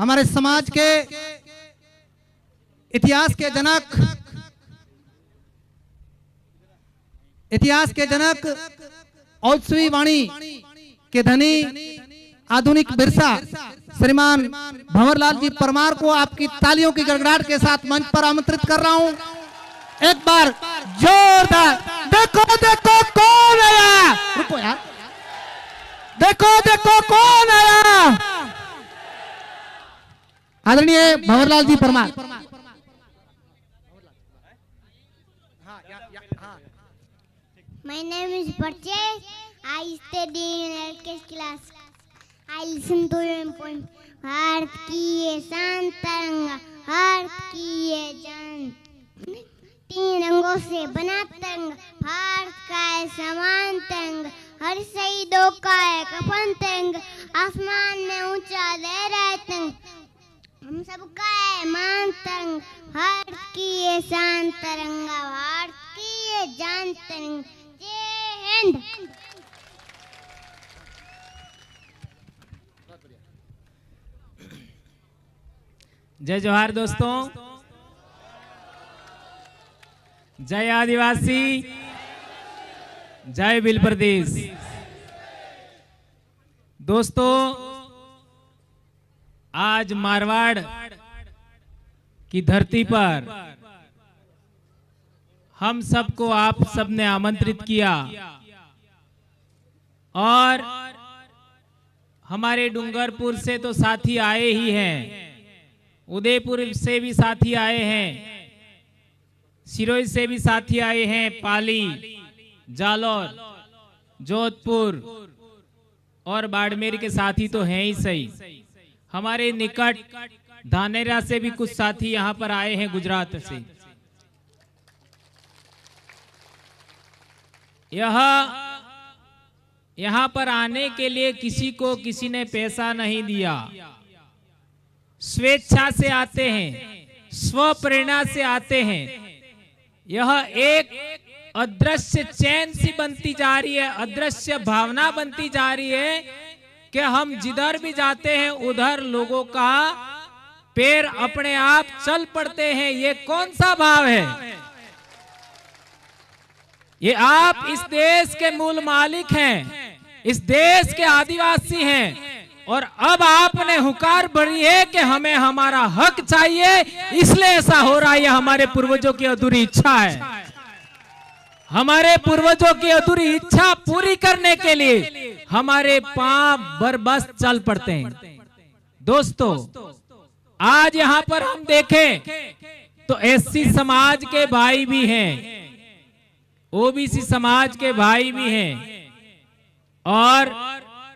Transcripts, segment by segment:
हमारे समाज के इतिहास के जनक औत्सवी वाणी के धनी आधुनिक बिरसा श्रीमान भंवरलाल जी परमार को आपकी तालियों की गड़गड़ाहट के साथ मंच पर आमंत्रित कर रहा हूं। एक बार जोरदार देखो देखो कौन आया, रुको यार, देखो देखो कौन आया। आदरणीय भंवरलाल जी Parmar. My name is Parche. I study in LKS class. I listen to your poem. Bharat की ये शान तिरंगा, भारत की ये जान, तीन रंगों से बना तिरंगा, भारत का है समान तिरंगा, हर शहीदों का है कफन तिरंगा, आसमान में ऊंचा लहरा है तिरंगा, हम सबका है मान तिरंगा, भारत की ये शान तिरंगा, भारत की ये जान तिरंगा। जय हिंद। जय जोहार दोस्तों, जय आदिवासी, जय भील प्रदेश। दोस्तों, आज मारवाड़ की धरती पर हम सबको आप सबने आमंत्रित किया और हमारे डूंगरपुर से तो साथी आए ही हैं, उदयपुर से भी साथी आए हैं, सिरोही से भी साथी आए हैं, पाली, जालौर, जोधपुर और बाड़मेर के साथी तो हैं ही सही। हमारे निकट धानेरा से भी कुछ साथी यहाँ पर आए हैं, गुजरात से। यहाँ पर आने के लिए किसी ने पैसा नहीं दिया, स्वेच्छा से आते हैं, स्व प्रेरणा से आते हैं। यह एक अदृश्य चैन सी बनती जा रही है, अदृश्य भावना बनती जा रही है कि हम जिधर भी जाते हैं उधर लोगों का पैर अपने आप चल पड़ते हैं। ये कौन सा भाव है? ये आप इस देश के मूल मालिक हैं, इस देश के आदिवासी हैं और अब आपने हुकार भरी है कि हमें हमारा हक चाहिए, इसलिए ऐसा हो रहा है। हमारे पूर्वजों की अधूरी इच्छा है। हमारे पूर्वजों की अधूरी इच्छा पूरी करने के लिए हमारे पांव बरबस चल पड़ते हैं। दोस्तों, आज यहाँ पर हम देखें तो एससी समाज के भाई भी हैं, ओबीसी समाज के भाई भी हैं और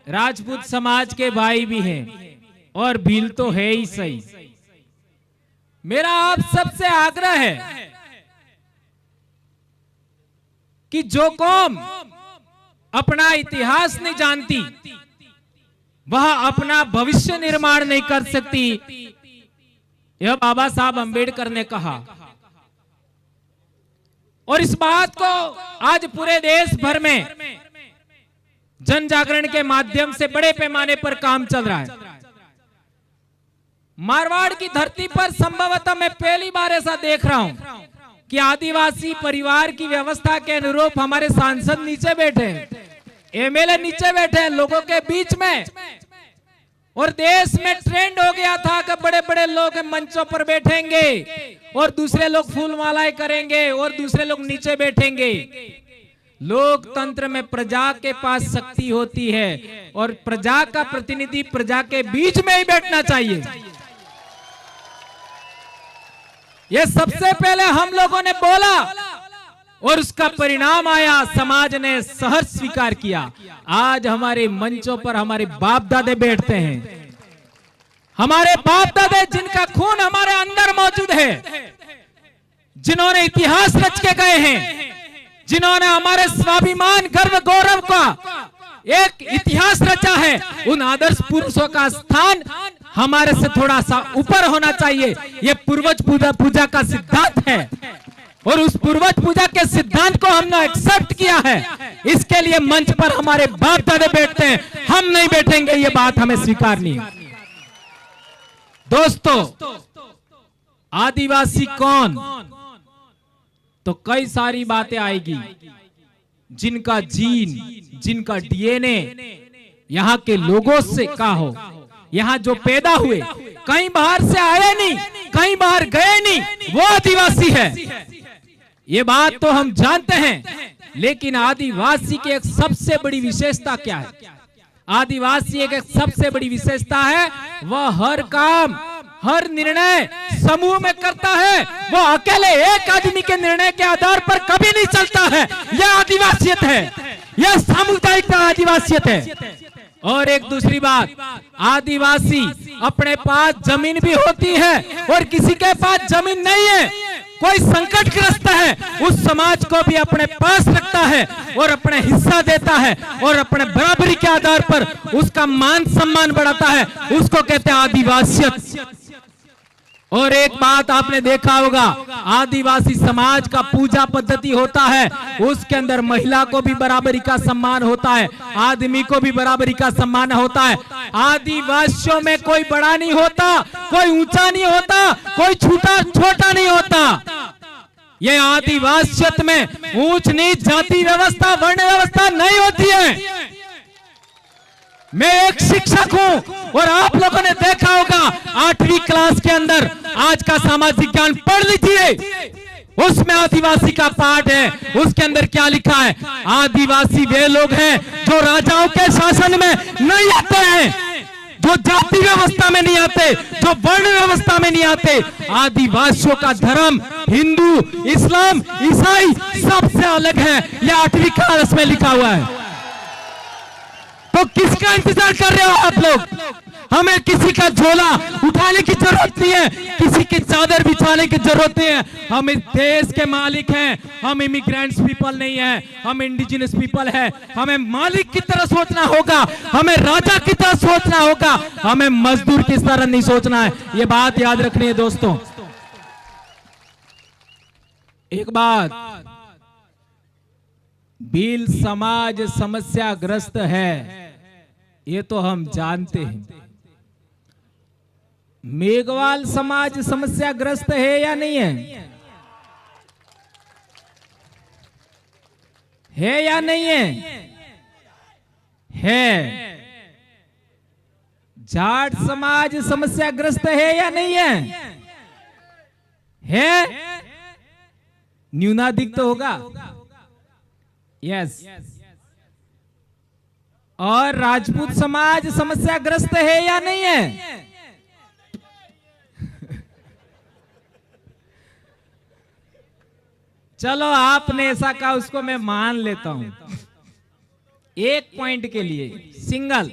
राजपूत समाज के भाई भी हैं और भील तो है ही सही। मेरा आप सबसे आग्रह है कि जो कौम अपना इतिहास नहीं जानती वह अपना भविष्य निर्माण नहीं कर सकती। यह बाबा साहब अंबेडकर ने कहा और इस बात को आज पूरे देश भर में जन जागरण के माध्यम से बड़े पैमाने पर काम चल रहा है। मारवाड़ की धरती पर संभवतः मैं पहली बार ऐसा देख रहा हूं कि आदिवासी परिवार की व्यवस्था के अनुरूप हमारे सांसद नीचे बैठे हैं, एमएलए नीचे बैठे हैं लोगों के बीच में। और देश में ट्रेंड हो गया था कि बड़े बड़े लोग मंचों पर बैठेंगे और दूसरे लोग फूलमालाएं करेंगे और दूसरे लोग नीचे बैठेंगे। लोकतंत्र में प्रजा के पास शक्ति होती है और प्रजा का प्रतिनिधि प्रजा के बीच में ही बैठना चाहिए। यह सबसे पहले हम लोगों ने बोला और उसका परिणाम आया, समाज ने सहर्ष स्वीकार किया। आज हमारे मंचों पर हमारे बाप दादे बैठते हैं, हमारे बाप दादे जिनका खून हमारे अंदर मौजूद है, जिन्होंने इतिहास रच के गए हैं, जिन्होंने हमारे स्वाभिमान गर्व गौरव का एक इतिहास रचा है, उन आदर्श पुरुषों का स्थान हमारे से थोड़ा सा ऊपर होना चाहिए। ये पूर्वज पूजा का सिद्धांत है और उस पूर्वज पूजा के सिद्धांत को हमने एक्सेप्ट किया है। इसके लिए मंच पर हमारे बाप दादे बैठते हैं, हम नहीं बैठेंगे, ये बात हमें स्वीकारनी है। दोस्तों, आदिवासी कौन? तो कई सारी बातें आएगी, जिनका जीन, जिनका डीएनए यहाँ के लोगों से का हो, यहाँ जो पैदा हुए, कहीं बाहर से आए नहीं, कहीं बाहर गए नहीं, वो आदिवासी है। ये बात तो हम जानते हैं। लेकिन आदिवासी की एक सबसे बड़ी विशेषता क्या है? आदिवासी एक सबसे बड़ी विशेषता है, वह हर काम, हर निर्णय समूह में करता है। वो अकेले एक आदमी के निर्णय के आधार पर कभी नहीं चलता है। यह आदिवासियत है, यह सामुदायिकता आदिवासियत है। और एक दूसरी बात, आदिवासी अपने पास जमीन भी होती है और किसी के पास जमीन नहीं है, कोई संकटग्रस्त है, उस समाज को भी अपने पास रखता है और अपने हिस्सा देता है और अपने बराबरी के आधार पर उसका मान सम्मान बढ़ाता है। उसको कहते हैं आदिवासियत। और एक बात आपने देखा होगा, आदिवासी समाज का पूजा पद्धति होता है, उसके अंदर महिला को भी बराबरी का सम्मान होता है, आदमी को भी बराबरी का सम्मान होता है। आदिवासियों में कोई बड़ा नहीं होता, कोई ऊंचा नहीं होता, कोई छोटा नहीं होता। ये आदिवासियत में ऊंच नीच, जाति व्यवस्था, वर्ण व्यवस्था नहीं होती है। मैं एक शिक्षक हूं और आप लोगों ने देखा होगा 8वीं क्लास के अंदर आज का सामाजिक ज्ञान पढ़ लीजिए, उसमें आदिवासी का पाठ है। उसके अंदर क्या लिखा है? आदिवासी वे लोग हैं जो राजाओं के शासन में नहीं आते हैं, जो जाति व्यवस्था में नहीं आते, जो वर्ण व्यवस्था में नहीं आते। आदिवासियों का धर्म हिंदू, इस्लाम, ईसाई सबसे अलग है। यह 8वीं क्लास में लिखा हुआ है। तो किसका इंतजार कर रहे हो आप लोग? हमें किसी का झोला उठाने की जरूरत नहीं है, किसी की चादर बिछाने की जरूरत नहीं है। हम इस देश के मालिक हैं, हम इमिग्रेंट्स पीपल नहीं है, हम इंडिजिनस पीपल है। हमें मालिक की तरह सोचना होगा, हमें राजा की तरह सोचना होगा, हमें मजदूर की तरह नहीं सोचना है। ये बात याद रखनी है दोस्तों। एक बात, भील समाज समस्याग्रस्त है, ये तो हम जानते हैं। मेघवाल समाज समस्याग्रस्त है या नहीं है? है या नहीं है? है। जाट समाज समस्याग्रस्त है या नहीं है? है। न्यूनाधिक तो होगा। यस। और राजपूत समाज समस्याग्रस्त है या नहीं है? चलो आपने ऐसा कहा, उसको मैं मान लेता हूं। एक पॉइंट के लिए सिंगल,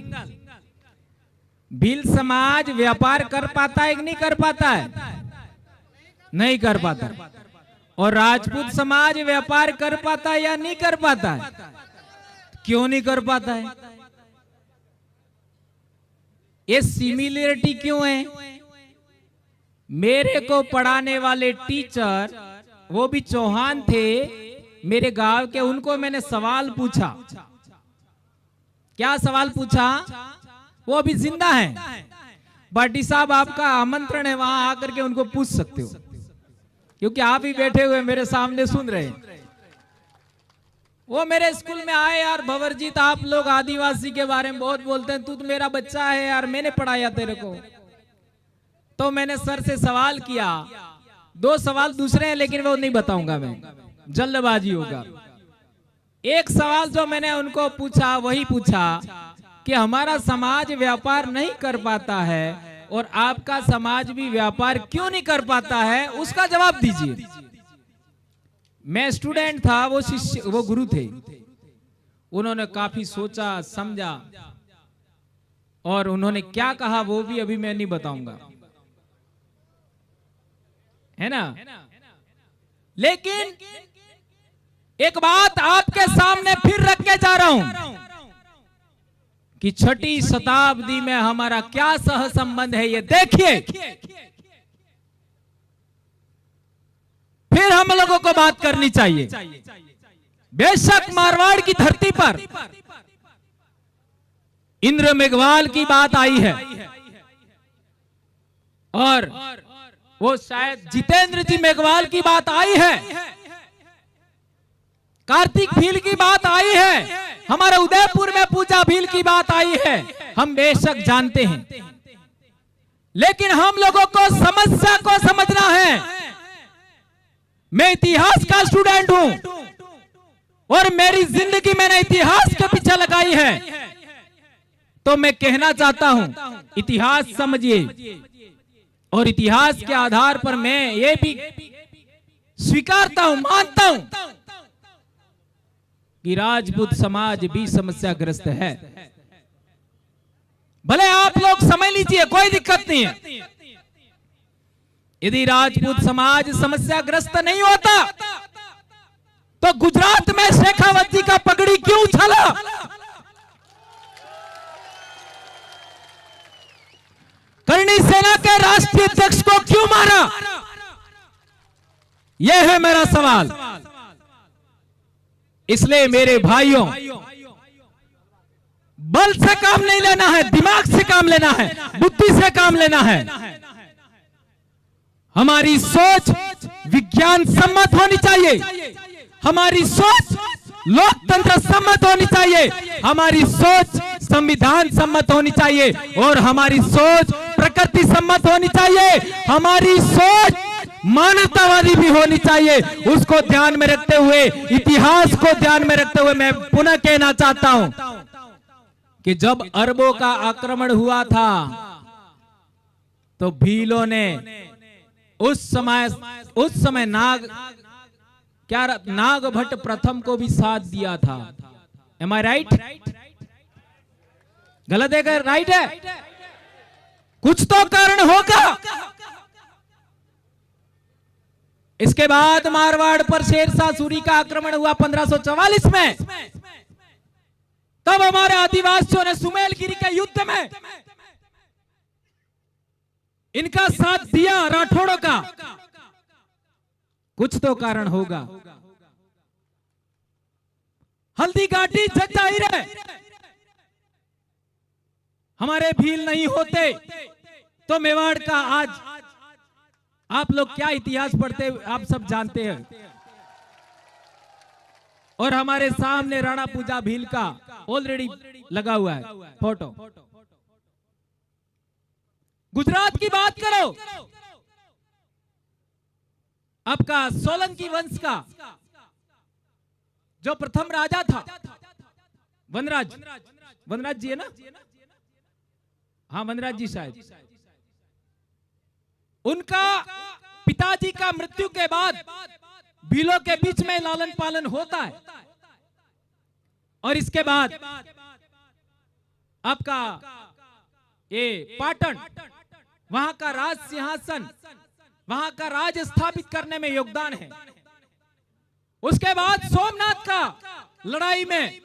भील समाज व्यापार कर पाता है कि नहीं कर पाता है? नहीं कर पाता। और राजपूत समाज व्यापार कर पाता है या नहीं कर पाता है? क्यों नहीं कर पाता है? ये सिमिलरिटी क्यों है? मेरे को पढ़ाने वाले टीचर, वो भी चौहान थे मेरे गांव के, उनको मैंने सवाल पूछा। क्या सवाल पूछा? वो अभी जिंदा है, बाटी साहब आपका आमंत्रण है, वहां आकर के उनको पूछ सकते हो, क्योंकि आप ही बैठे हुए मेरे सामने सुन रहे हैं। वो मेरे स्कूल में आए, यार भंवरजीत आप लोग आदिवासी के बारे में बहुत बोलते हैं, तू तो मेरा बच्चा है यार, मैंने पढ़ाया तेरे को। तो मैंने सर से सवाल किया, 2 सवाल दूसरे हैं लेकिन वो नहीं बताऊंगा मैं, जल्दबाजी होगा। एक सवाल जो मैंने उनको पूछा, वही पूछा कि हमारा समाज व्यापार नहीं कर पाता है और आपका समाज भी व्यापार क्यों नहीं कर पाता है, उसका जवाब दीजिए। मैं स्टूडेंट था, वो शिष्य, वो गुरु थे। उन्होंने काफी सोचा समझा और उन्होंने क्या कहा वो भी अभी मैं नहीं बताऊंगा, है ना। लेकिन एक बात आपके सामने फिर रख के जा रहा हूं कि 6ठी शताब्दी में हमारा क्या सह संबंध है, ये देखिए। फिर हम लोगों को बात करनी चाहिए। बेशक मारवाड़ की धरती पर इंद्र मेघवाल की बात आई है, और वो शायद जितेंद्र जी मेघवाल की बात आई है, कार्तिक भील की बात आई है, हमारे उदयपुर में पूजा भील की बात आई है, हम बेशक जानते हैं, लेकिन हम लोगों को समस्या को समझना है। मैं इतिहास का स्टूडेंट हूं और मेरी जिंदगी मैंने इतिहास के पीछे लगाई है, तो मैं कहना चाहता हूं इतिहास समझिए, और इतिहास के आधार पर मैं ये भी स्वीकारता हूं, मानता हूं कि राजपूत समाज भी समस्याग्रस्त है। भले आप लोग समझ लीजिए, कोई दिक्कत नहीं है। यदि राजपूत समाज समस्याग्रस्त नहीं होता तो गुजरात में शेखावत जी का पगड़ी क्यों उछाला? करणी सेना के राष्ट्रीय अध्यक्ष को क्यों मारा? यह है मेरा सवाल। इसलिए मेरे भाइयों, बल से काम नहीं लेना है, दिमाग से काम लेना है, बुद्धि से काम लेना है। हमारी सोच विज्ञान सम्मत होनी चाहिए, हमारी सोच लोकतंत्र सम्मत होनी चाहिए, हमारी सोच संविधान सम्मत होनी चाहिए, और हमारी सोच प्रकृति सम्मत होनी चाहिए, हमारी सोच मानवतावादी भी होनी चाहिए। उसको ध्यान में रखते हुए, इतिहास को ध्यान में रखते हुए मैं पुनः कहना चाहता हूं कि जब अरबों का आक्रमण हुआ था तो भीलों ने उस समय नागभट्ट प्रथम को भी साथ दिया था। एम आई राइट? गलत है? राइट है? कुछ तो कारण होगा। इसके बाद मारवाड़ पर शेरशाह सूरी का आक्रमण हुआ 1544 में। तब हमारे आदिवासियों ने सुमेलगिरी के युद्ध में इनका साथ दिया, राठौड़ों का। कुछ तो कारण होगा। हल्दी घाटी जग जाहिर है, हमारे भील नहीं होते तो मेवाड़ का आज आप लोग क्या इतिहास पढ़ते आप सब जानते हैं। और हमारे सामने राणा पूजा भील का ऑलरेडी लगा हुआ है फोटो। गुजरात की बात करो, आपका सोलंकी वंश का जो प्रथम राजा था वनराज जी है ना? हाँ, वनराज जी शायद। उनका पिताजी का मृत्यु के बाद भीलों के बीच में लालन पालन होता है, और इसके बाद आपका ये पाटन, वहां का राज सिंहासन, वहां का राज स्थापित करने में योगदान है। उसके बाद सोमनाथ का लड़ाई में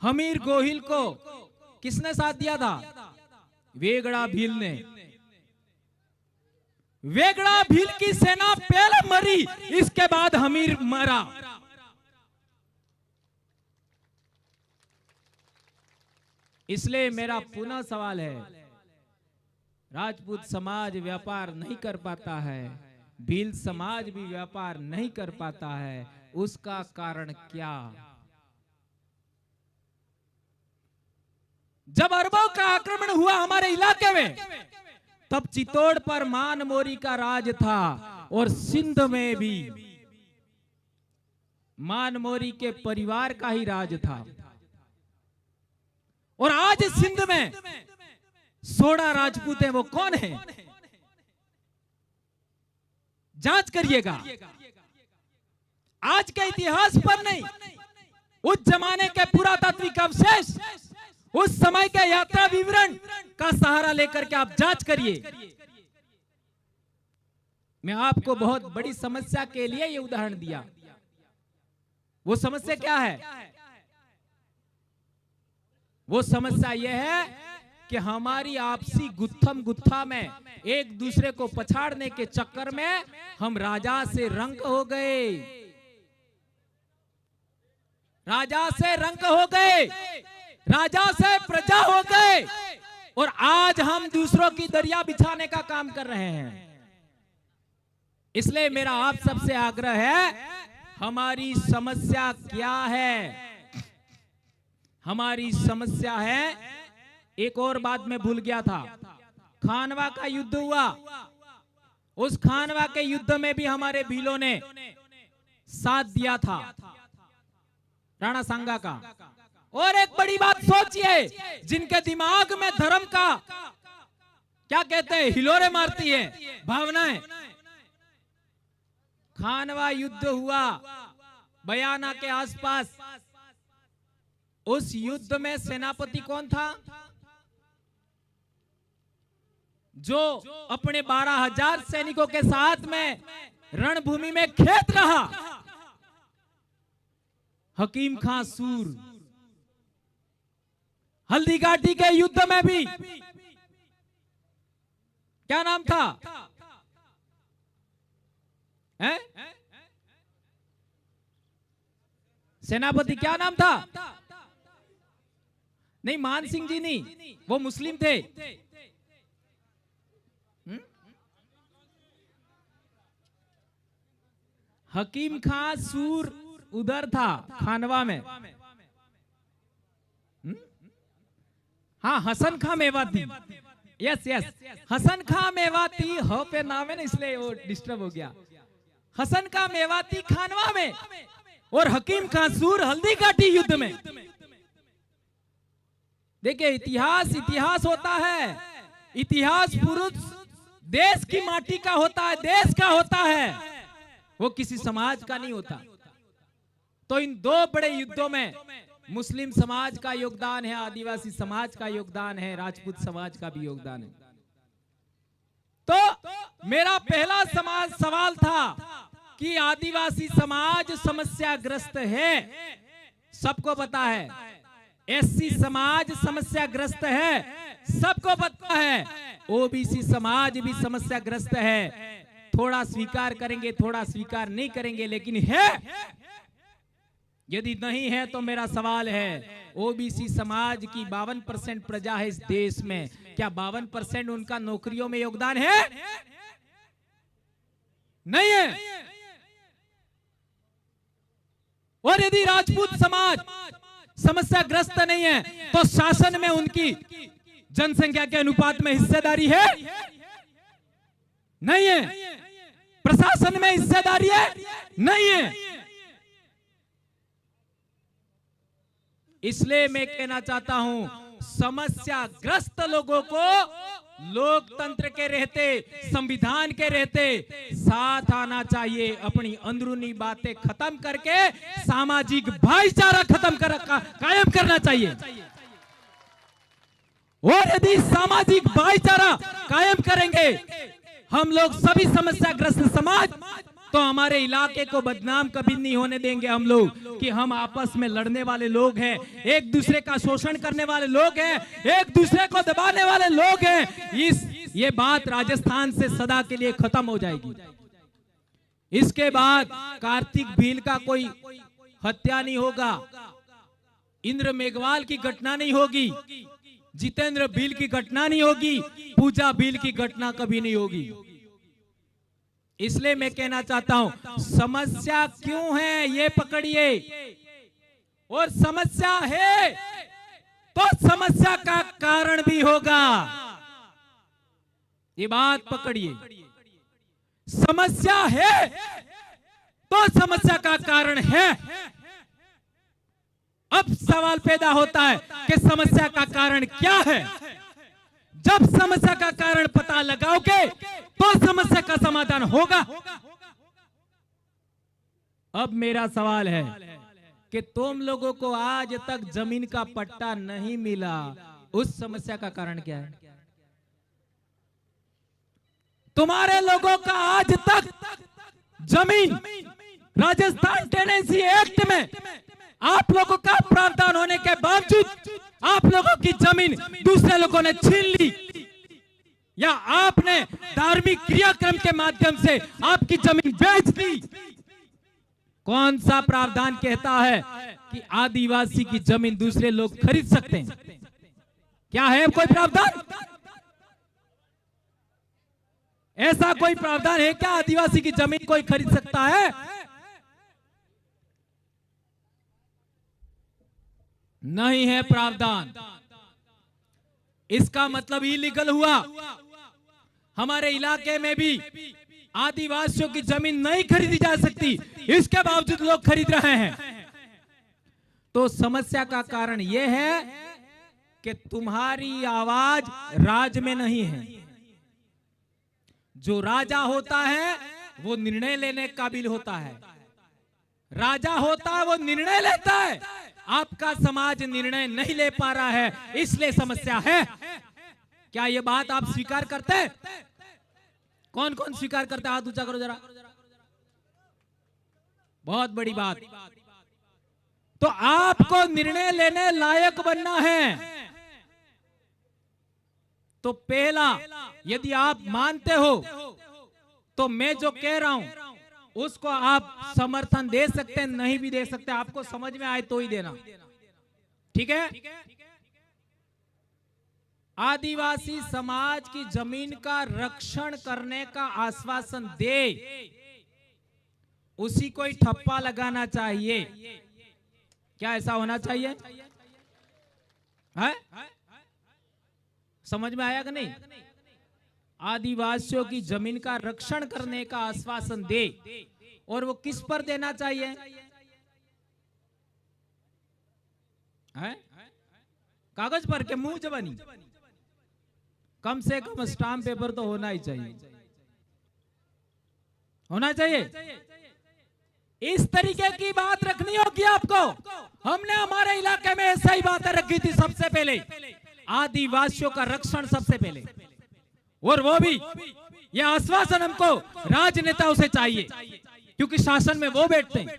हमीर गोहिल को किसने साथ दिया था? वेगड़ा भील ने। वेगड़ा भील की सेना पहले मरी, इसके बाद हमीर मरा। इसलिए मेरा पुनः सवाल है, राजपूत समाज व्यापार नहीं कर पाता है, भील समाज भी व्यापार नहीं कर पाता है, उसका कारण क्या? जब अरबों का आक्रमण हुआ हमारे इलाके में, तब चित्तौड़ पर मान मोरी का राज था, और सिंध में भी मान मोरी के परिवार का ही राज था। और आज सिंध में 16 राजपूत हैं, वो कौन है? जांच करिएगा। आज के इतिहास पर नहीं, उस जमाने के पुरातात्विक अवशेष, उस समय के यात्रा विवरण का सहारा लेकर के आप जांच करिए। मैं आपको बहुत बड़ी समस्या के लिए ये उदाहरण दिया। वो समस्या क्या है? वो समस्या यह है कि हमारी आपसी गुत्थम गुत्था में एक दूसरे को पछाड़ने के चक्कर में हम राजा से रंक हो गए, राजा से रंक हो गए, राजा से प्रजा हो गए, और आज हम दूसरों की दरिया बिछाने का काम कर रहे हैं। इसलिए मेरा आप सबसे आग्रह है, हमारी समस्या क्या है? हमारी समस्या है, एक और बात मैं भूल गया था, खानवा का युद्ध हुआ। उस खानवा के युद्ध में भी हमारे भीलों ने साथ दिया था, राणा सांगा का। और एक बड़ी बात सोचिए, जिनके दिमाग में धर्म का क्या कहते हैं, हिलोरे मारती है भावनाएं। खानवा युद्ध हुआ बयाना के आसपास। उस युद्ध में सेनापति कौन था? जो अपने 12,000 सैनिकों के साथ में रणभूमि में खेत रहा, हकीम खां सूर। हल्दीघाटी के युद्ध में भी क्या नाम था? है? सेनापति क्या नाम था? नहीं, मान सिंह जी नहीं, वो मुस्लिम थे। हकीम खां सूर उधर था खानवा में। हाँ, हसन खां मेवाती। यस यस, हसन खां मेवाती। हो पे नाम है ना, इसलिए वो डिस्टर्ब हो गया। हसन खां मेवाती खानवा में और हकीम खां सूर हल्दीघाटी युद्ध में। देखिए, इतिहास होता है। इतिहास पुरुष देश की माटी का होता है, देश का होता है, वो किसी समाज का नहीं होता। तो इन दो बड़े युद्धों में मुस्लिम समाज का योगदान है, आदिवासी समाज का योगदान है, राजपूत समाज का भी योगदान है। तो मेरा पहला सवाल था कि आदिवासी समाज समस्याग्रस्त है, सबको पता है। एससी समाज समस्याग्रस्त है, सबको पता है। ओबीसी समाज भी समस्याग्रस्त है। थोड़ा स्वीकार करेंगे, थोड़ा स्वीकार नहीं करेंगे, लेकिन है। यदि नहीं है तो मेरा सवाल है, ओबीसी समाज की 52% प्रजा है इस देश में, क्या 52% उनका नौकरियों में योगदान है? नहीं है। और यदि राजपूत समाज समस्याग्रस्त नहीं है तो शासन में उनकी जनसंख्या के अनुपात में हिस्सेदारी है? नहीं है। प्रशासन में हिस्सेदारी है? नहीं है। इसलिए मैं कहना चाहता हूं, समस्याग्रस्त लोगों को लोकतंत्र के रहते, संविधान के रहते साथ आना चाहिए। अपनी अंदरूनी बातें खत्म करके सामाजिक भाईचारा कायम करना चाहिए। और यदि सामाजिक भाईचारा कायम करेंगे हम लोग सभी समस्याग्रस्त समाज, तो हमारे इलाके को बदनाम कभी नहीं होने देंगे हम लोग कि हम आपस में लड़ने वाले लोग हैं, एक दूसरे का शोषण करने वाले लोग हैं, एक दूसरे को दबाने वाले लोग हैं। ये बात राजस्थान से सदा के लिए खत्म हो जाएगी। इसके बाद कार्तिक भील का कोई हत्या नहीं होगा, इंद्र मेघवाल की घटना नहीं होगी, जितेंद्र भील की घटना नहीं होगी, पूजा भील की घटना कभी नहीं होगी। इसलिए मैं कहना चाहता हूं, समस्या क्यों है ये पकड़िए, और समस्या है तो समस्या का कारण भी होगा, ये बात पकड़िए। समस्या है तो समस्या का कारण है। अब सवाल पैदा होता है कि समस्या का कारण क्या है। जब समस्या का कारण पता लगाओगे तो समस्या का समाधान होगा। अब मेरा सवाल है कि तुम लोगों को आज तक जमीन का पट्टा नहीं मिला, उस समस्या का कारण क्या है? तुम्हारे लोगों का आज तक जमीन राजस्थान टेनेंसी एक्ट में आप लोगों का प्रावधान होने के बावजूद आप लोगों की जमीन दूसरे लोगों ने छीन ली, या आपने धार्मिक क्रियाक्रम के माध्यम से आपकी जमीन बेच दी। कौन सा प्रावधान कहता है कि आदिवासी की जमीन दूसरे लोग खरीद सकते हैं? क्या है कोई प्रावधान? ऐसा कोई प्रावधान है क्या आदिवासी की जमीन कोई खरीद सकता है? नहीं है प्रावधान। इसका मतलब इलीगल हुआ। हमारे इलाके में भी आदिवासियों की जमीन नहीं खरीदी जा सकती, इसके बावजूद लोग खरीद रहे हैं। तो समस्या का कारण यह है कि तुम्हारी आवाज राज में नहीं है। जो राजा होता है वो निर्णय लेने काबिल होता है। राजा होता है वो निर्णय लेता है। आपका समाज निर्णय नहीं ले पा रहा है, इसलिए समस्या है। क्या ये बात आप स्वीकार करते हैं? कौन कौन स्वीकार करता है? हाथ ऊंचा करो जरा। बहुत बड़ी बात। तो आपको निर्णय लेने लायक बनना है। तो पहला, यदि आप मानते हो तो मैं जो कह रहा हूं उसको आप समर्थन दे सकते हैं, नहीं भी दे सकते। आपको समझ में आए तो ही देना, ठीक है? आदिवासी समाज की जमीन का रक्षण करने का आश्वासन दे, उसी को ही ठप्पा लगाना चाहिए। क्या ऐसा होना चाहिए? है? समझ में आया कि नहीं? आदिवासियों की जमीन का रक्षण करने का आश्वासन दे, और वो किस पर देना चाहिए? है? कागज पर के मुंह जबानी? कम से कम स्टाम्प पेपर तो होना ही चाहिए। होना चाहिए। इस तरीके की बात रखनी होगी आपको। हमने हमारे इलाके में ऐसा ही बातें रखी थी सबसे पहले। आदिवासियों का रक्षण सबसे पहले, और वो भी यह आश्वासन हमको राजनेताओं से चाहिए, क्योंकि शासन में वो बैठते हैं।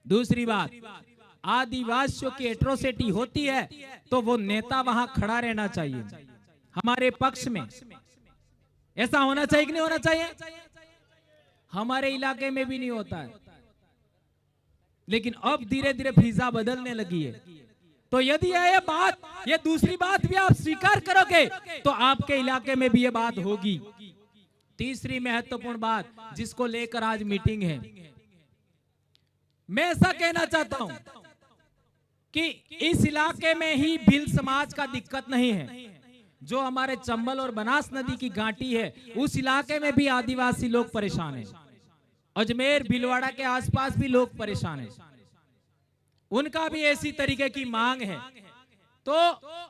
दूसरी बात, आदिवासियों की एट्रोसिटी होती है तो वो नेता वहां खड़ा रहना चाहिए हमारे पक्ष में। ऐसा होना चाहिए कि नहीं होना चाहिए? हमारे इलाके में भी नहीं होता है, लेकिन अब धीरे धीरे फिजा बदलने लगी है। तो यदि ये दूसरी बात भी आप स्वीकार करोगे तो आपके इलाके में भी ये बात होगी। तीसरी महत्वपूर्ण बात जिसको लेकर आज मीटिंग है, मैं ऐसा कहना चाहता हूं कि इस इलाके में ही भील समाज का दिक्कत नहीं है। जो हमारे चंबल और बनास नदी की घाटी है, उस इलाके में भी आदिवासी लोग परेशान हैं। अजमेर भीलवाड़ा के आसपास भी लोग परेशान हैं। उनका भी ऐसी तरीके की मांग है। तो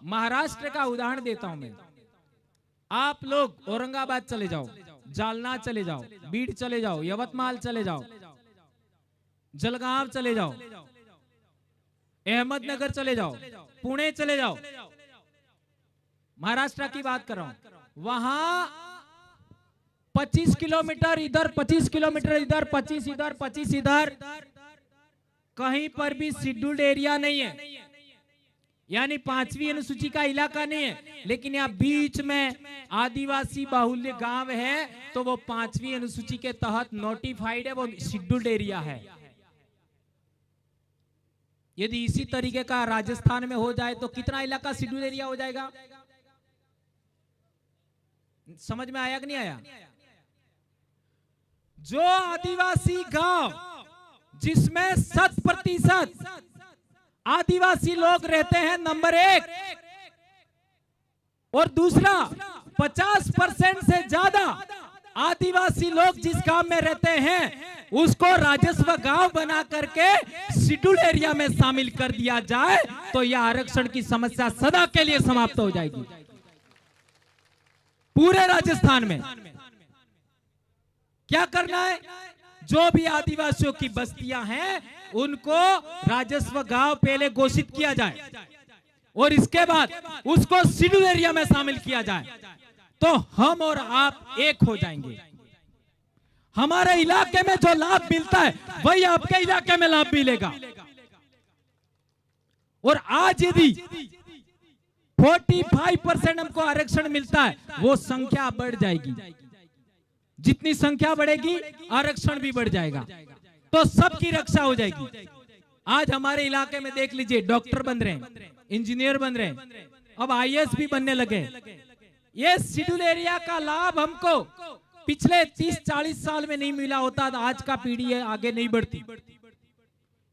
महाराष्ट्र का उदाहरण देता हूं मैं। आप लोग औरंगाबाद चले जाओ, जालना चले जाओ, बीड चले जाओ, यवतमाल चले जाओ, जलगांव चले जाओ, अहमदनगर चले जाओ, पुणे चले जाओ। महाराष्ट्र की बात कर रहा हूं। वहां 25 किलोमीटर इधर, 25 किलोमीटर इधर, 25 इधर, 25 इधर, कहीं पर भी शेड्यूल्ड एरिया नहीं है, यानी 5वीं अनुसूची का इलाका नहीं है। लेकिन यहाँ बीच में आदिवासी बाहुल्य गांव है, तो वो 5वीं अनुसूची के तहत नोटिफाइड है, वो शेड्यूल्ड एरिया है। यदि इसी तरीके का राजस्थान में हो जाए तो कितना इलाका शेड्यूल्ड एरिया हो जाएगा? समझ में आया कि नहीं आया? जो आदिवासी गांव जिसमें 100% आदिवासी लोग रहते हैं, नंबर 1, और दूसरा 50% से ज्यादा आदिवासी लोग जिस गांव में रहते हैं उसको राजस्व गांव बना करके शेड्यूल एरिया में शामिल कर दिया जाए तो यह आरक्षण की समस्या सदा के लिए समाप्त हो जाएगी पूरे राजस्थान में। क्या करना है? जो भी आदिवासियों की बस्तियां हैं उनको राजस्व गांव पहले घोषित किया जाए और इसके बाद उसको शेड्यूल एरिया में शामिल किया जाए, तो हम और आप एक हो जाएंगे। हमारे इलाके में जो लाभ मिलता है वही आपके इलाके में लाभ मिलेगा। और आज यदि 45% हमको आरक्षण मिलता है, वो संख्या बढ़ जाएगी। जितनी संख्या बढ़ेगी आरक्षण भी बढ़ जाएगा, तो सबकी रक्षा हो जाएगी। आज हमारे इलाके में देख लीजिए, डॉक्टर बन रहे हैं, इंजीनियर बन रहे हैं, अब IAS भी बनने लगे। ये शेड्यूल एरिया का लाभ हमको पिछले 30-40 साल में नहीं मिला होता तो आज का पीढ़ी आगे नहीं बढ़ती।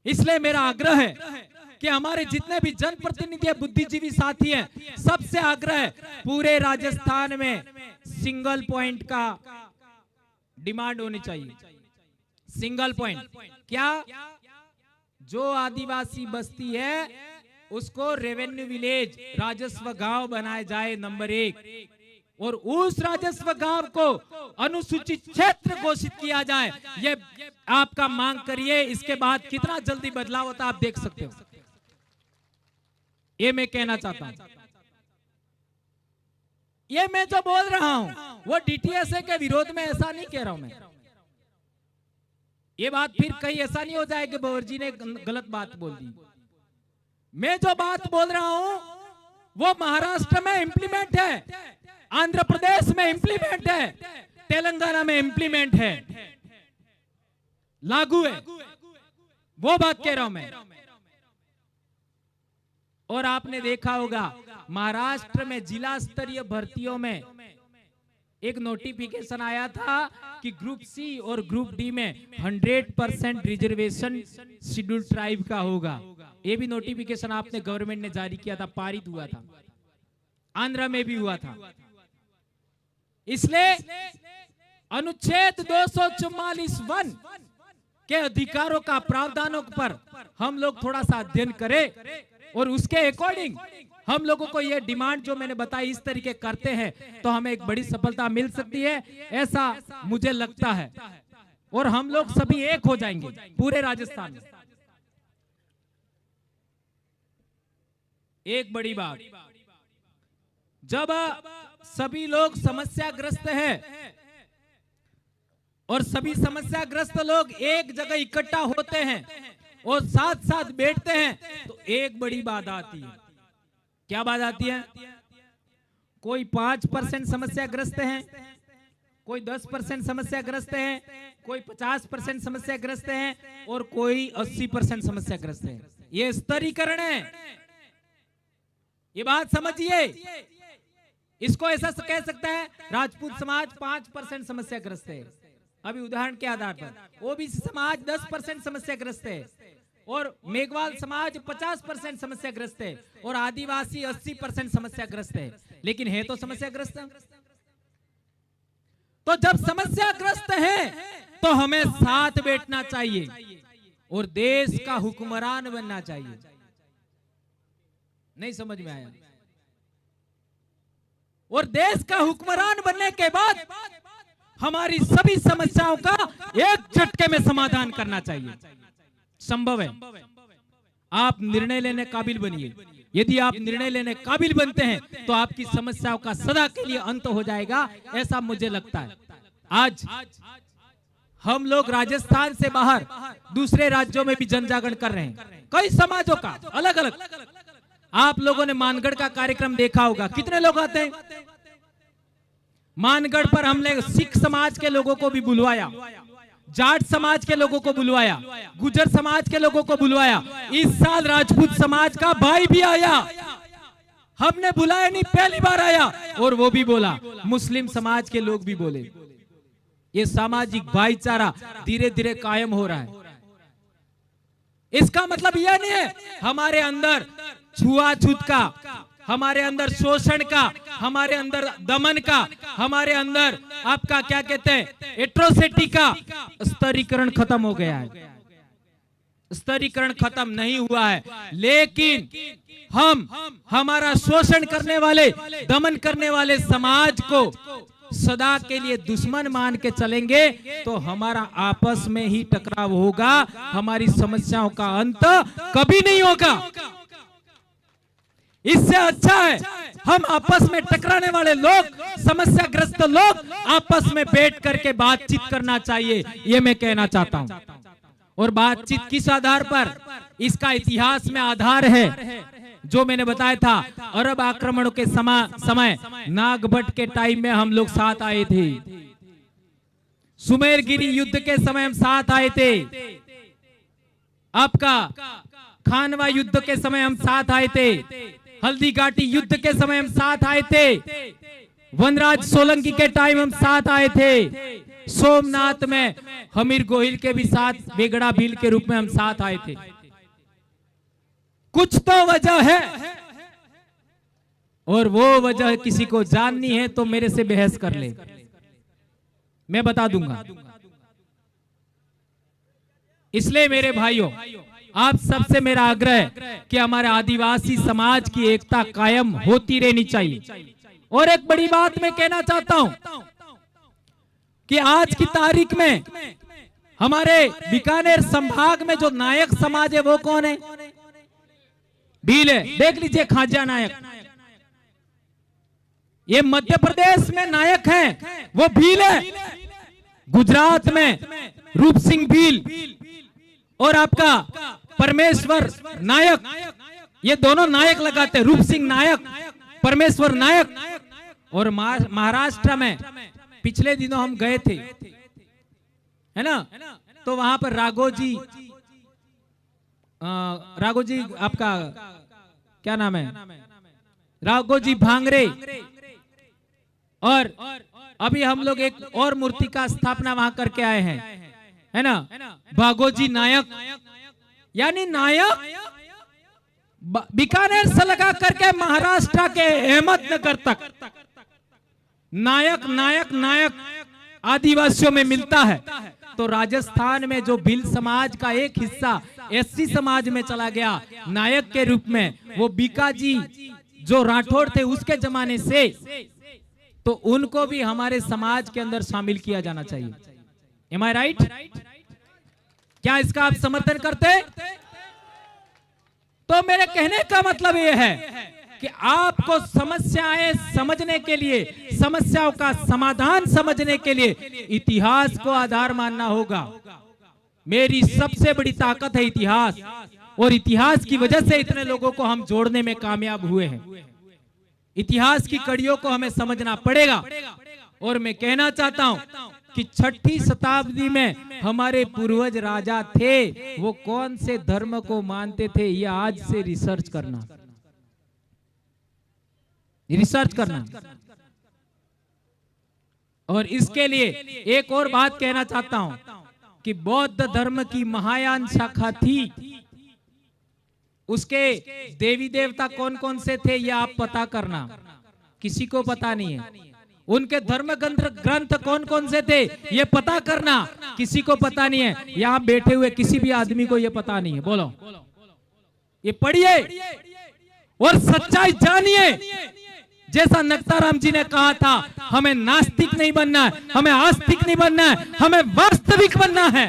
इसलिए मेरा आग्रह है कि हमारे जितने भी जनप्रतिनिधि बुद्धिजीवी साथी हैं, सबसे आग्रह है पूरे राजस्थान में सिंगल पॉइंट का डिमांड होनी चाहिए। सिंगल पॉइंट क्या? जो आदिवासी बस्ती है उसको रेवेन्यू विलेज, राजस्व गांव बनाया जाए नंबर 1, और उस राजस्व गांव को अनुसूचित क्षेत्र घोषित किया जाए। ये आपका मांग करिए, इसके बाद कितना जल्दी बदलाव होता आप देख सकते हो। ये मैं कहना चाहता हूं। ये मैं जो बोल रहा हूं वो DTSA के विरोध में ऐसा नहीं कह रहा हूं मैं। ये बात फिर कहीं ऐसा नहीं हो जाए कि बवर जी ने गलत बात बोल दी। मैं जो बात बोल रहा हूं वो महाराष्ट्र में इंप्लीमेंट है, आंध्र प्रदेश में इंप्लीमेंट है, तेलंगाना में इंप्लीमेंट है, लागू है, वो बात कह रहा हूं मैं। और आपने देखा होगा महाराष्ट्र में जिला स्तरीय भर्तियों में एक नोटिफिकेशन आया था कि ग्रुप सी और ग्रुप डी में 100% रिजर्वेशन शेड्यूल ट्राइब का होगा। ये भी नोटिफिकेशन आपने गवर्नमेंट ने जारी किया था, पारित हुआ था, आंध्र में भी हुआ था। इसलिए अनुच्छेद 244(1) के अधिकारों का प्रावधानों पर हम लोग थोड़ा सा अध्ययन करें और उसके अकॉर्डिंग हम लोगों को ये डिमांड जो मैंने बताई इस तरीके करते हैं तो हमें एक बड़ी सफलता मिल सकती है, ऐसा मुझे लगता है। और हम लोग सभी एक हो जाएंगे पूरे राजस्थान में। एक बड़ी बात, जब सभी लोग समस्याग्रस्त हैं और सभी समस्याग्रस्त लोग एक जगह इकट्ठा होते हैं और साथ साथ बैठते हैं तो एक बड़ी बात आती है। क्या बात आती है? कोई 5% समस्याग्रस्त हैं, कोई 10% समस्याग्रस्त हैं, कोई 50% समस्याग्रस्त हैं और कोई 80% समस्याग्रस्त हैं। ये स्तरीकरण है, ये बात समझिए। इसको ऐसा कह सकता है राजपूत समाज 5% समस्याग्रस्त है, अभी उदाहरण के आधार पर। ओबीसी समाज 10% समस्याग्रस्त है और मेघवाल समाज 50% समस्याग्रस्त है और आदिवासी 80% समस्याग्रस्त है। लेकिन है तो समस्याग्रस्त। तो जब समस्याग्रस्त है तो हमें साथ बैठना चाहिए और देश का हुक्मरान बनना चाहिए। नहीं समझ में आया? और देश का हुक्मरान बनने के बाद हमारी सभी समस्याओं का एक झटके में समाधान करना चाहिए। संभव है। आप निर्णय लेने काबिल बनिए। यदि आप निर्णय लेने काबिल बनते हैं तो आपकी समस्याओं का सदा के लिए अंत हो जाएगा, ऐसा मुझे लगता है। आज हम लोग राजस्थान से बाहर दूसरे राज्यों में भी जन जागरण कर रहे हैं, कई समाजों का अलग अलग। आप लोगों ने मानगढ़ का कार्यक्रम देखा होगा, कितने लोग आते हैं मानगढ़ पर। हमने सिख समाज के लोगों को भी बुलवाया, जाट समाज के लोगों को बुलवाया, गुजर समाज के लोगों को बुलवाया। इस साल राजपूत समाज का भाई भी आया, हमने बुलाया नहीं, पहली बार आया और वो भी बोला। मुस्लिम समाज के लोग भी बोले। ये सामाजिक भाईचारा धीरे धीरे कायम हो रहा है। इसका मतलब यह नहीं है हमारे अंदर छुआछूत का, हमारे अंदर शोषण का, हमारे अंदर दमन का, हमारे अंदर आपका क्या कहते हैं एट्रोसिटी का स्तरीकरण खत्म हो गया है। स्तरीकरण खत्म नहीं हुआ है, लेकिन हम हमारा शोषण करने वाले, दमन करने वाले समाज को सदा के लिए दुश्मन मान के चलेंगे तो हमारा आपस में ही टकराव होगा, हमारी समस्याओं का अंत कभी नहीं होगा। इससे अच्छा है हम आपस में टकराने वाले लोग, समस्याग्रस्त लोग आपस में बैठ करके बातचीत करना चाहिए, ये मैं कहना चाहता हूं। और बातचीत किस आधार पर? इसका इतिहास में आधार है जो मैंने बताया था। अरब आक्रमणों के समय नागभट्ट के टाइम में हम लोग साथ आए थे, सुमेरगिरी युद्ध के समय हम साथ आए थे, आपका खानवा युद्ध के समय हम साथ आए थे, हल्दी घाटी युद्ध के समय हम साथ आए थे, वनराज सोलंकी के टाइम हम साथ आए थे, सोमनाथ में हमीर गोहिल के भी साथ बेगड़ा भील के रूप में हम साथ आए थे। कुछ तो वजह है, और वो वजह किसी को जाननी है तो मेरे से बहस कर ले, मैं बता दूंगा। इसलिए मेरे भाइयों, आप सबसे मेरा आग्रह है कि हमारे आदिवासी समाज की एकता कायम होती रहनी चाहिए। और एक बड़ी बात मैं कहना चाहता हूं कि आज की तारीख में हमारे बीकानेर संभाग में जो नायक समाज है वो कौन है? भील है। देख लीजिए खाजा नायक, ये मध्य प्रदेश में नायक हैं, वो भील है। गुजरात में रूप सिंह भील और आपका परमेश्वर नायक, ये दोनों नायक लगाते हैं, रूप सिंह नायक, परमेश्वर नायक। और महाराष्ट्र में पिछले दिनों हम गए थे, है ना, तो वहां पर राघोजी आपका क्या नाम है, राघोजी भांगरे, और अभी हम लोग एक और मूर्ति का स्थापना वहां करके आए हैं, है ना, भागोजी नायक, यानी नायक बीकानेर से लगा करके महाराष्ट्र के अहमदनगर तक नायक नायक नायक आदिवासियों में मिलता है। तो राजस्थान में जो भील समाज का एक हिस्सा एससी समाज में चला गया नायक के रूप में, वो बीकाजी जो राठौड़ थे उसके जमाने से, तो उनको भी हमारे समाज के अंदर शामिल किया जाना चाहिए। एम आई राइट? क्या इसका आप समर्थन करते? तो मेरे कहने का मतलब यह है कि आपको समस्याएं समझने के लिए, समस्याओं का समाधान समझने के लिए इतिहास को आधार मानना होगा। मेरी सबसे बड़ी ताकत है इतिहास, और इतिहास की वजह से इतने लोगों को हम जोड़ने में कामयाब हुए हैं। इतिहास की कड़ियों को हमें समझना पड़ेगा। और मैं कहना चाहता हूं कि 6ठी शताब्दी में हमारे पूर्वज राजा थे, वो कौन से धर्म को मानते थे, ये आज से रिसर्च करना। और इसके लिए एक और बात कहना चाहता हूं कि बौद्ध धर्म की महायान शाखा थी, उसके देवी देवता कौन कौन से थे ये आप पता करना, किसी को पता नहीं है। उनके धर्म ग्रंथ कौन कौन से थे ये पता करना, किसी को पता नहीं है। यहाँ बैठे हुए किसी भी आदमी को ये पता नहीं है। बोलो, ये पढ़िए और सच्चाई जानिए। जैसा नक्ताराम जी ने कहा था, हमें नास्तिक नहीं बनना है, हमें आस्तिक नहीं बनना है, हमें वास्तविक बनना है।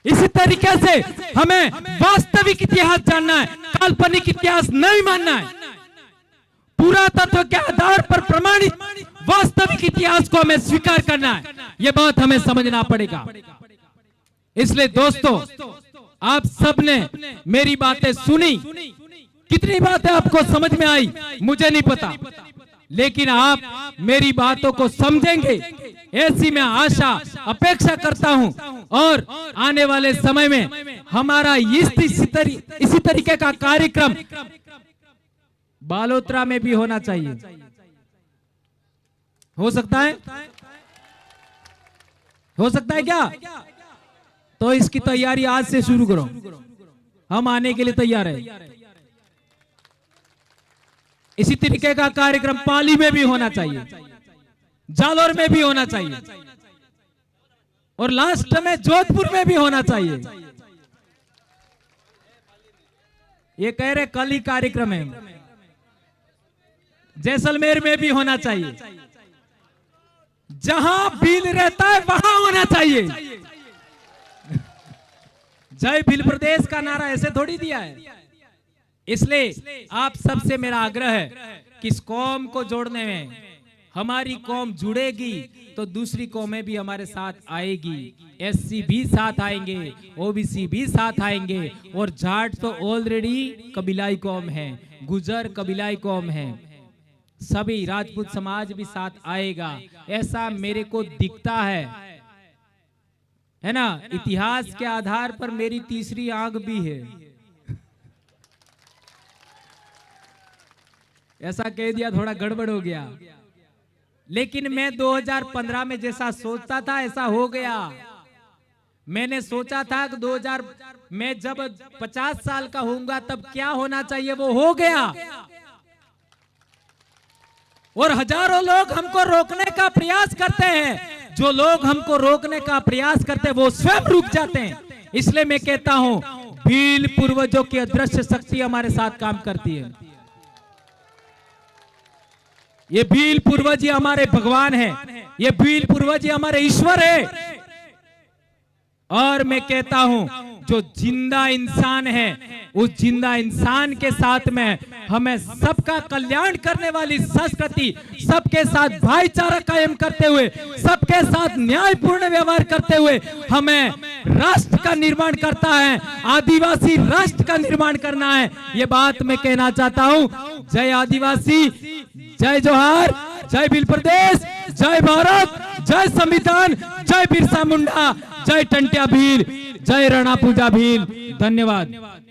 इसी तरीके से हमें वास्तविक इतिहास जानना है, काल्पनिक इतिहास नहीं मानना है। पुरातत्व के आधार पर प्रमाणित वास्तविक इतिहास को हमें स्वीकार करना है। यह बात हमें समझना पड़ेगा। इसलिए दोस्तों, आप सबने मेरी बातें सुनी, कितनी बातें आपको समझ में आई मुझे नहीं पता, लेकिन आप मेरी बातों को समझेंगे ऐसी मैं आशा अपेक्षा करता हूं। और आने वाले समय में हमारा इसी तरीके का कार्यक्रम बालोतरा में भी होना चाहिए। हो सकता है? हो सकता है क्या? तो इसकी तैयारी आज से शुरू करो, हम आने के लिए तैयार हैं। इसी तरीके का कार्यक्रम पाली में भी होना चाहिए, जालोर में भी होना चाहिए, और लास्ट में जोधपुर में भी होना चाहिए। ये कह रहे कल ही कार्यक्रम है। जैसलमेर में भी होना चाहिए, जहां भील रहता है वहां होना चाहिए। जय भील प्रदेश का नारा ऐसे थोड़ी दिया है। इसलिए आप सबसे मेरा आग्रह है कि इस कौम को जोड़ने में, हमारी कौम जुड़ेगी तो दूसरी कौमें भी हमारे साथ आएगी। एससी भी साथ आएंगे, ओबीसी भी साथ आएंगे, और जाट तो ऑलरेडी कबीलाई कौम है, गुजर कबीलाई कौम है, सभी राजपूत समाज भी साथ आएगा, ऐसा मेरे को दिखता है ना। इतिहास के आधार पर मेरी तीसरी आंख भी है। ऐसा कह दिया, थोड़ा गड़बड़ हो गया। लेकिन मैं 2015 में जैसा सोचता था ऐसा हो गया। मैंने सोचा था कि मैं जब 50 साल का होऊंगा तब क्या होना चाहिए वो हो गया। और हजारों लोग हमको रोकने का प्रयास करते हैं। जो लोग हमको रोकने का प्रयास करते हैं वो स्वयं रुक जाते हैं। इसलिए मैं कहता हूं भील पूर्वजों की अदृश्य शक्ति हमारे साथ काम करती है। ये भील पूर्वज हमारे भगवान है, ये भील पूर्वज हमारे ईश्वर है। और मैं कहता हूं जो जिंदा इंसान है उस जिंदा इंसान के साथ में हमें सबका कल्याण करने वाली संस्कृति, सबके साथ भाईचारा कायम करते हुए, सबके साथ न्यायपूर्ण व्यवहार करते हुए हमें राष्ट्र का निर्माण करता है, आदिवासी राष्ट्र का निर्माण करना है। ये बात मैं कहना चाहता हूं। जय आदिवासी, जय जोहार, जय भील प्रदेश, जय भारत, जय संविधान, जय बिरसा मुंडा, जय टंट्या भील, जय रणा पूजा भील। धन्यवाद।